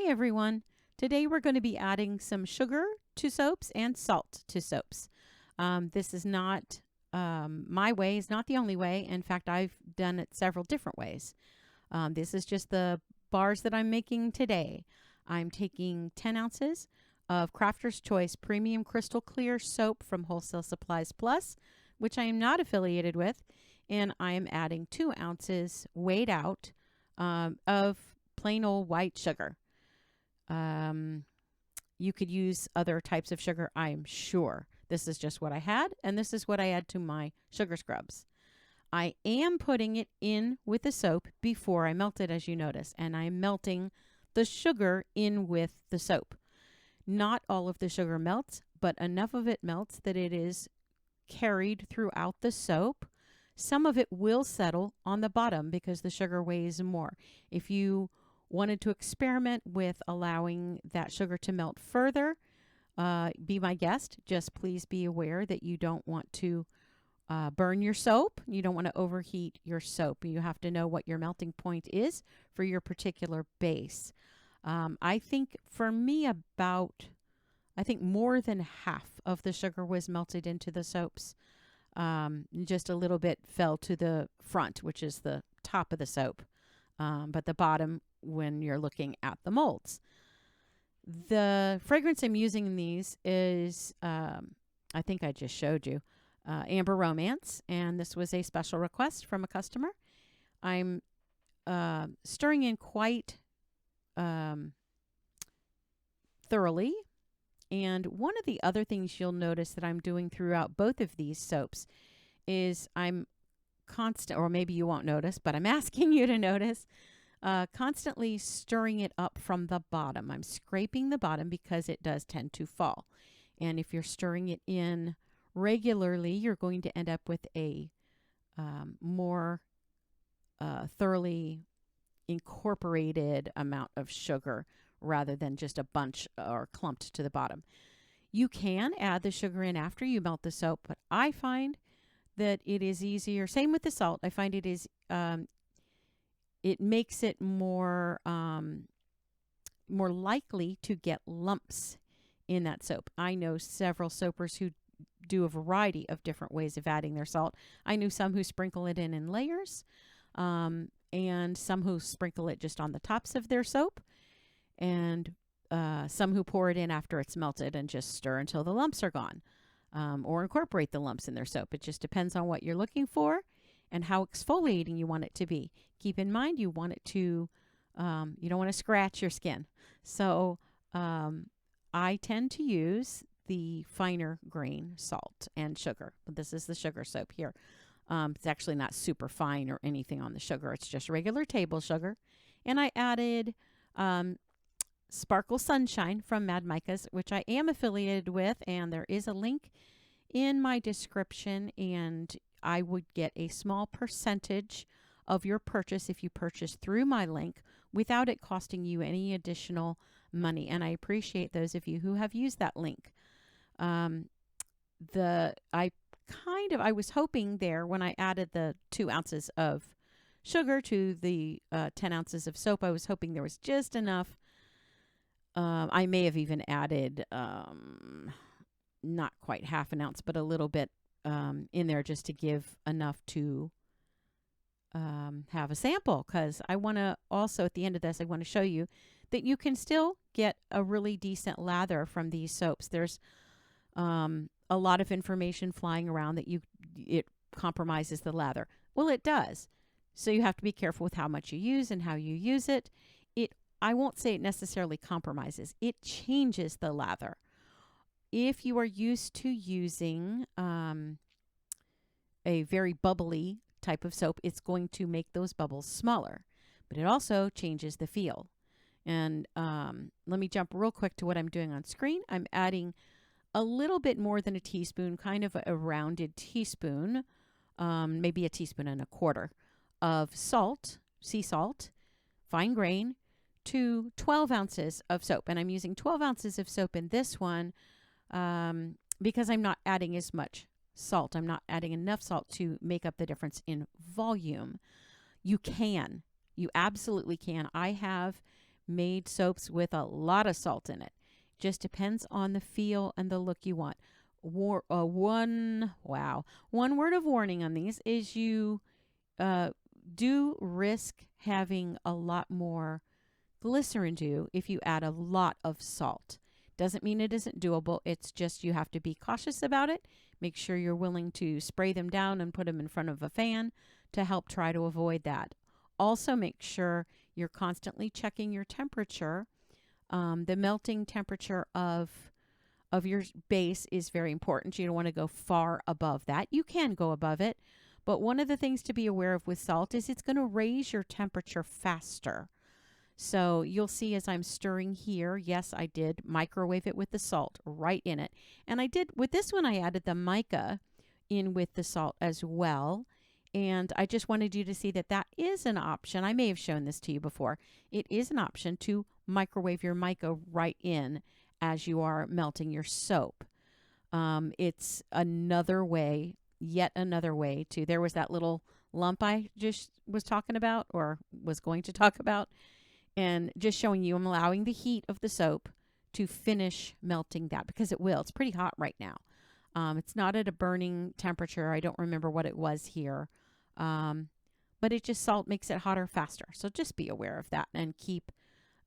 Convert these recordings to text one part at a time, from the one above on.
Hi everyone. Today we're going to be adding some sugar to soaps and salt to soaps. This is not my way, it's not the only way. In fact, I've done it several different ways. This is just the bars that I'm making today. I'm taking 10 ounces of Crafter's Choice Premium Crystal Clear Soap from Wholesale Supplies Plus, which I am not affiliated with, and I am adding 2 ounces weighed out of plain old white sugar. You could use other types of sugar, I'm sure. This is just what I had, and this is what I add to my sugar scrubs. I am putting it in with the soap before I melt it, as you notice, and I'm melting the sugar in with the soap. Not all of the sugar melts, but enough of it melts that it is carried throughout the soap. Some of it will settle on the bottom because the sugar weighs more. If you wanted to experiment with allowing that sugar to melt further, be my guest. Just please be aware that you don't want to burn your soap. You don't want to overheat your soap. You have to know what your melting point is for your particular base. I think for me I think more than half of the sugar was melted into the soaps. Just a little bit fell to the front, which is the top of the soap, but the bottom when you're looking at the molds. The fragrance I'm using in these is, I think I just showed you, Amber Romance, and this was a special request from a customer. I'm stirring in quite thoroughly. And one of the other things you'll notice that I'm doing throughout both of these soaps is I'm or maybe you won't notice, but I'm asking you to notice, constantly stirring it up from the bottom. I'm scraping the bottom because it does tend to fall. And if you're stirring it in regularly, you're going to end up with a more thoroughly incorporated amount of sugar rather than just a bunch or clumped to the bottom. You can add the sugar in after you melt the soap, but I find that it is easier. Same with the salt. I find it is it makes it more likely to get lumps in that soap. I know several soapers who do a variety of different ways of adding their salt. I know some who sprinkle it in layers, and some who sprinkle it just on the tops of their soap, and some who pour it in after it's melted and just stir until the lumps are gone, or incorporate the lumps in their soap. It just depends on what you're looking for and how exfoliating you want it to be. Keep in mind, you want it to, you don't want to scratch your skin. So I tend to use the finer grain salt and sugar. This is the sugar soap here. It's actually not super fine or anything on the sugar. It's just regular table sugar. And I added Sparkle Sunshine from MICAS, which I am affiliated with, and there is a link in my description, and I would get a small percentage of your purchase if you purchase through my link without it costing you any additional money, and I appreciate those of you who have used that link. I was hoping there when I added the 2 ounces of sugar to the 10 ounces of soap, I was hoping there was just enough. I may have even added not quite half an ounce, but a little bit in there just to give enough to have a sample, because I want to also, at the end of this, I want to show you that you can still get a really decent lather from these soaps. There's a lot of information flying around that it compromises the lather. Well, it does. So you have to be careful with how much you use and how you use it. I won't say it necessarily compromises. It changes the lather. If you are used to using a very bubbly type of soap, it's going to make those bubbles smaller. But it also changes the feel. And let me jump real quick to what I'm doing on screen. I'm adding a little bit more than a teaspoon, kind of a rounded teaspoon, maybe a teaspoon and a quarter of salt, sea salt, fine grain, to 12 ounces of soap. And I'm using 12 ounces of soap in this one because I'm not adding as much salt. I'm not adding enough salt to make up the difference in volume. You absolutely can. I have made soaps with a lot of salt in it. Just depends on the feel and the look you want. One word of warning on these is you do risk having a lot more glycerin do if you add a lot of salt. Doesn't mean it isn't doable. It's just you have to be cautious about it. Make sure you're willing to spray them down and put them in front of a fan to help try to avoid that. Also, make sure you're constantly checking your temperature. The melting temperature of your base is very important. You don't want to go far above that. You can go above it, but one of the things to be aware of with salt is it's going to raise your temperature faster. So you'll see as I'm stirring here, yes, I did microwave it with the salt right in it. And I did, with this one, I added the mica in with the salt as well. And I just wanted you to see that that is an option. I may have shown this to you before. It is an option to microwave your mica right in as you are melting your soap. It's another way, yet another way to, there was that little lump I just was talking about or was going to talk about. And just showing you, I'm allowing the heat of the soap to finish melting that because it will. It's pretty hot right now. It's not at a burning temperature. I don't remember what it was here. But it just, salt makes it hotter faster. So just be aware of that and keep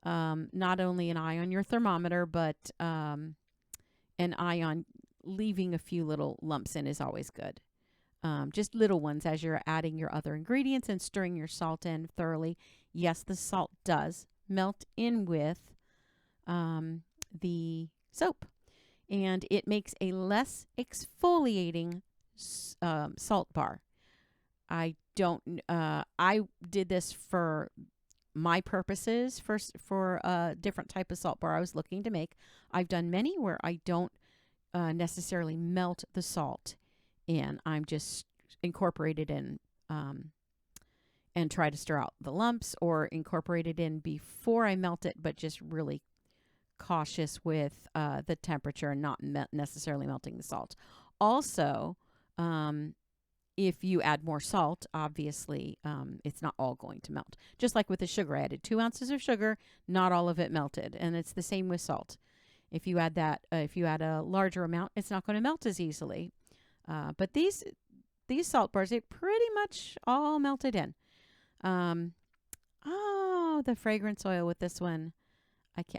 not only an eye on your thermometer, but an eye on leaving a few little lumps in is always good. Just little ones as you're adding your other ingredients and stirring your salt in thoroughly. Yes, the salt does melt in with the soap, and it makes a less exfoliating salt bar. I did this for my purposes for a different type of salt bar I was looking to make. I've done many where I don't necessarily melt the salt in. I'm just incorporate it in and try to stir out the lumps, or incorporate it in before I melt it, but just really cautious with the temperature and not necessarily melting the salt. Also, if you add more salt, obviously, it's not all going to melt. Just like with the sugar, I added 2 ounces of sugar, not all of it melted. And it's the same with salt. If you add that, if you add a larger amount, it's not going to melt as easily. But these salt bars, they pretty much all melted in. Oh, the fragrance oil with this one.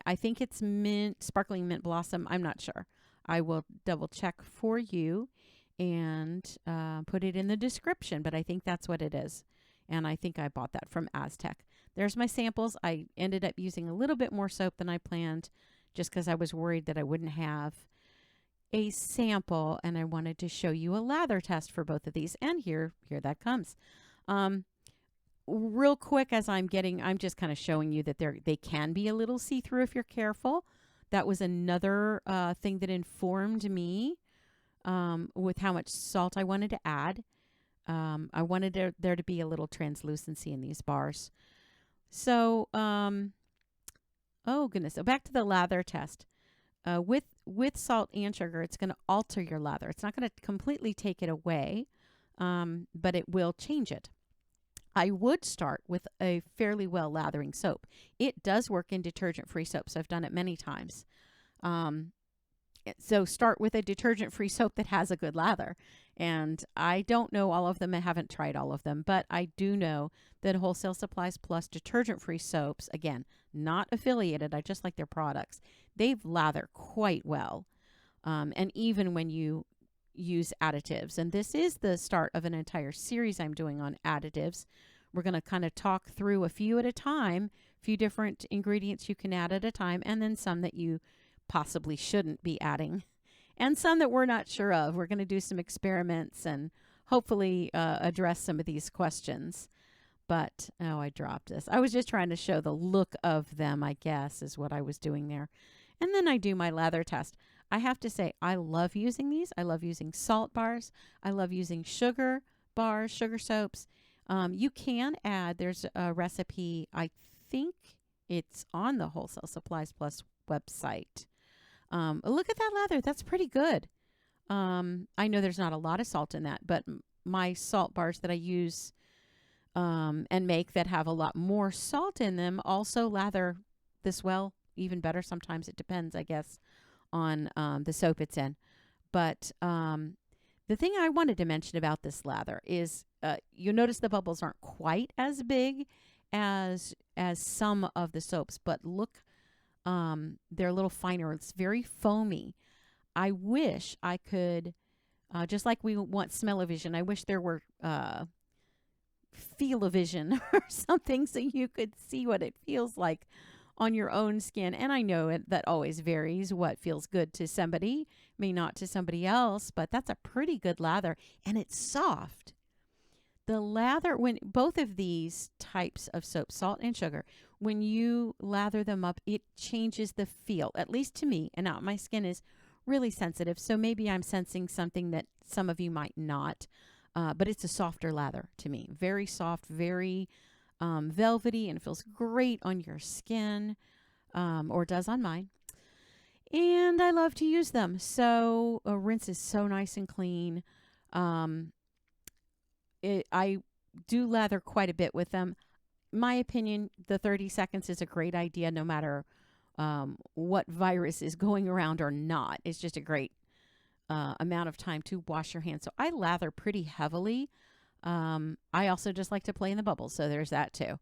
I think it's mint, sparkling mint blossom. I'm not sure. I will double check for you and put it in the description, but I think that's what it is. And I think I bought that from Aztec. There's my samples. I ended up using a little bit more soap than I planned just because I was worried that I wouldn't have a sample, and I wanted to show you a lather test for both of these. And here that comes. Real quick, as I'm just kind of showing you that they can be a little see-through if you're careful. That was another thing that informed me with how much salt I wanted to add. I wanted there to be a little translucency in these bars. So, oh goodness. So back to the lather test. With salt and sugar, it's going to alter your lather. It's not going to completely take it away, but it will change it. I would start with a fairly well lathering soap. It does work in detergent-free soaps. I've done it many times. So start with a detergent-free soap that has a good lather. And I don't know all of them. I haven't tried all of them. But I do know that Wholesale Supplies Plus detergent-free soaps, again, not affiliated, I just like their products, they lather quite well. And even when you use additives. And this is the start of an entire series I'm doing on additives. We're going to kind of talk through a few at a time, a few different ingredients you can add at a time, and then some that you possibly shouldn't be adding, and some that we're not sure of. We're going to do some experiments and hopefully address some of these questions. But, oh, I dropped this. I was just trying to show the look of them, I guess, is what I was doing there. And then I do my lather test. I have to say, I love using these. I love using salt bars. I love using sugar bars, sugar soaps. You can add, there's a recipe, I think it's on the Wholesale Supplies Plus website. Look at that lather. That's pretty good. I know there's not a lot of salt in that, but my salt bars that I use and make that have a lot more salt in them also lather this well, even better. Sometimes it depends, I guess, on the soap it's in. But the thing I wanted to mention about this lather is you notice the bubbles aren't quite as big as some of the soaps, but look, they're a little finer. It's very foamy. I wish I could, just like we want smell-o-vision, I wish there were feel-o-vision or something so you could see what it feels like on your own skin. And I know that always varies. What feels good to somebody may not to somebody else, but that's a pretty good lather, and it's soft. The lather, when both of these types of soap, salt and sugar, when you lather them up, it changes the feel, at least to me. And now my skin is really sensitive, so maybe I'm sensing something that some of you might not. But it's a softer lather to me. Very soft, very velvety, and feels great on your skin, or does on mine. And I love to use them. So a rinse is so nice and clean. I do lather quite a bit with them. My opinion, the 30 seconds is a great idea no matter what virus is going around or not. It's just a great amount of time to wash your hands. So I lather pretty heavily. I also just like to play in the bubbles, so there's that too.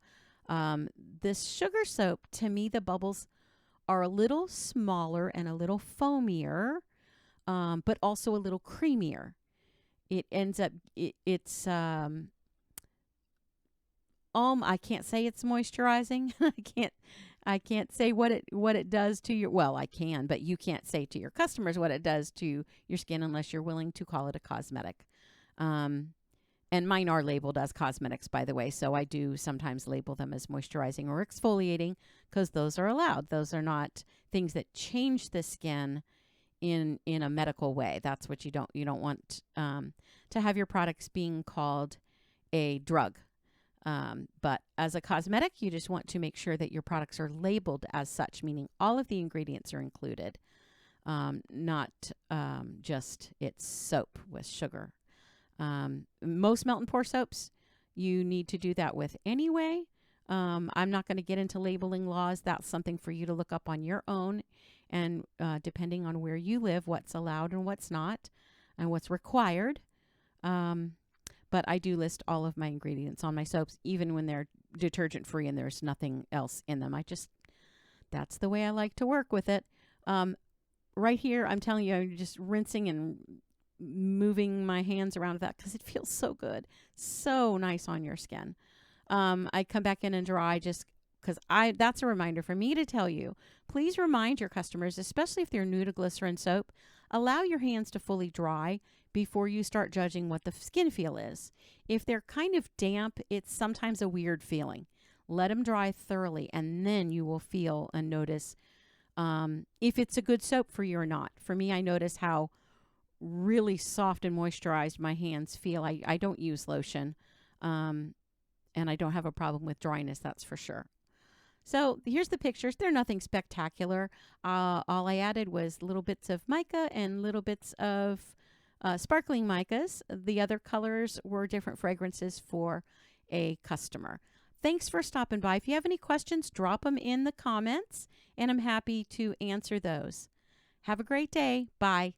This sugar soap, to me, the bubbles are a little smaller and a little foamier, but also a little creamier. It ends up, it's, I can't say it's moisturizing. I can't say what it does to your, well, I can, but you can't say to your customers what it does to your skin unless you're willing to call it a cosmetic. And mine are labeled as cosmetics, by the way, so I do sometimes label them as moisturizing or exfoliating because those are allowed. Those are not things that change the skin in a medical way. That's what you don't want to have your products being called a drug. But as a cosmetic, you just want to make sure that your products are labeled as such, meaning all of the ingredients are included, not just it's soap with sugar. Most melt and pour soaps, you need to do that with anyway. I'm not going to get into labeling laws. That's something for you to look up on your own. And depending on where you live, what's allowed and what's not, and what's required. But I do list all of my ingredients on my soaps, even when they're detergent free and there's nothing else in them. That's the way I like to work with it. Right here, I'm telling you, I'm just rinsing and moving my hands around with that because it feels so good. So nice on your skin. I come back in and dry just because that's a reminder for me to tell you, please remind your customers, especially if they're new to glycerin soap, allow your hands to fully dry before you start judging what the skin feel is. If they're kind of damp, it's sometimes a weird feeling. Let them dry thoroughly, and then you will feel and notice if it's a good soap for you or not. For me, I notice how really soft and moisturized my hands feel. I don't use lotion, and I don't have a problem with dryness, that's for sure. So here's the pictures. They're nothing spectacular. All I added was little bits of mica and little bits of sparkling micas. The other colors were different fragrances for a customer. Thanks for stopping by. If you have any questions, drop them in the comments, and I'm happy to answer those. Have a great day. Bye.